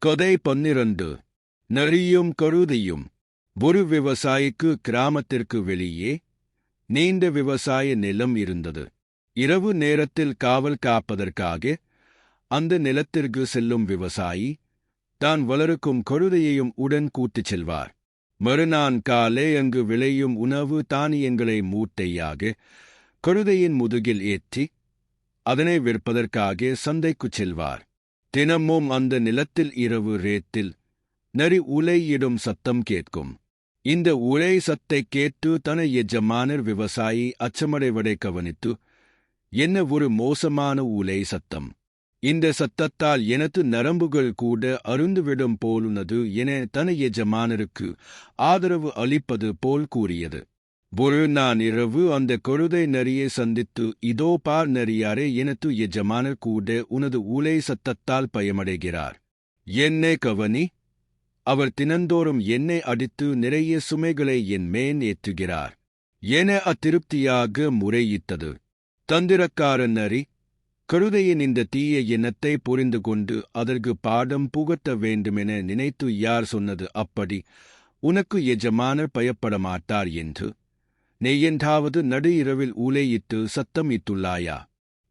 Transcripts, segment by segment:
கதை 12. நரியும் கழுதையும். ஒரு விவசாயிக்கு கிராமத்திற்கு வெளியே நீண்ட விவசாய நிலம் இருந்தது. இரவு நேரத்தில் காவல் காப்பதற்காக அந்த நிலத்திற்கு செல்லும் விவசாயி தான் வளர்க்கும் கழுதையையும் உடன் கூட்டிச் செல்வார். மறுநாள் காலை அங்கு விளையும் உணவு தானியங்களை மூட்டையாக கழுதையின் முதுகில் ஏற்றி அதனை விற்பதற்காக சந்தைக்குச் செல்வார். தினமும் அந்த நிலத்தில் இரவு ரேத்தில் நரி உலையிடும் சத்தம் கேட்கும். இந்த உலை சத்தை கேட்டு தன எஜமானர் விவசாயி அச்சமடைவதை கவனித்து, என்ன ஒரு மோசமான உலை சத்தம்! இந்த சத்தத்தால் எனது நரம்புகள் கூட அருந்துவிடும் போலுள்ளது என தன எஜமானருக்கு ஆதரவு அளிப்பது போல் கூறியது. ஒரு நாள் இரவு அந்த கழுதை நரியை சந்தித்து, இதோ பார் நரியாரே, எனது எஜமானர் கூட உனது உலை சத்தத்தால் பயமடைகிறார். என்னை கவனி, அவர் தினந்தோறும் என்னை அடித்து நிறைய சுமைகளை என் மேல் ஏற்றுகிறார் என அதிருப்தியாக முறையிட்டது. தந்திரக்கார நரி கழுதையின் இந்த தீய எண்ணத்தை புரிந்து கொண்டு அதற்கு பாடம் புகட்ட வேண்டுமென நினைத்து, யார் சொன்னது அப்படி உனக்கு எஜமானர் பயப்பட மாட்டார் என்று? நீ என்றாவது நடு இரவில் உலையிட்டு சத்தம் இட்டுள்ளாயா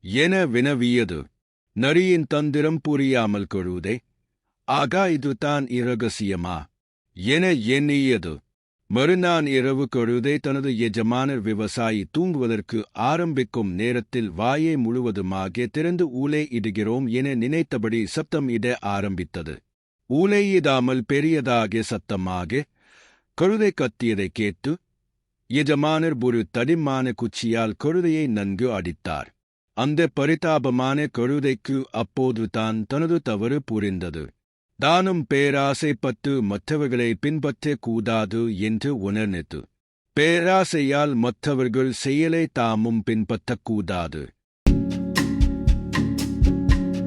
என வினவியது. நரியின் தந்திரம் புரியாமல் கழுதை, ஆகா, இதுதான் இரகசியமா என எண்ணியது. மறுநாள் இரவு கழுதை தனது எஜமானர் விவசாயி தூங்குவதற்கு ஆரம்பிக்கும் நேரத்தில் வாயை முழுவதுமாக திறந்து ஊலை இடுகிறோம் என நினைத்தபடி சத்தம் இட ஆரம்பித்தது. ஊலையிடாமல் பெரியதாக சத்தமாக கழுதை கத்தியதை கேட்டு எஜமானர் ஒரு தடிமான குச்சியால் கழுதையை நன்கு அடித்தார். அந்த பரிதாபமான கழுதைக்கு அப்போது தான் தனது தவறு புரிந்தது. தானும் பேராசைப்பட்டு மற்றவர்களை பின்பற்றக் கூடாது என்று உணர்ந்தது. பேராசையால் மற்றவர்கள் செயலை தாமும் பின்பற்றக்கூடாது.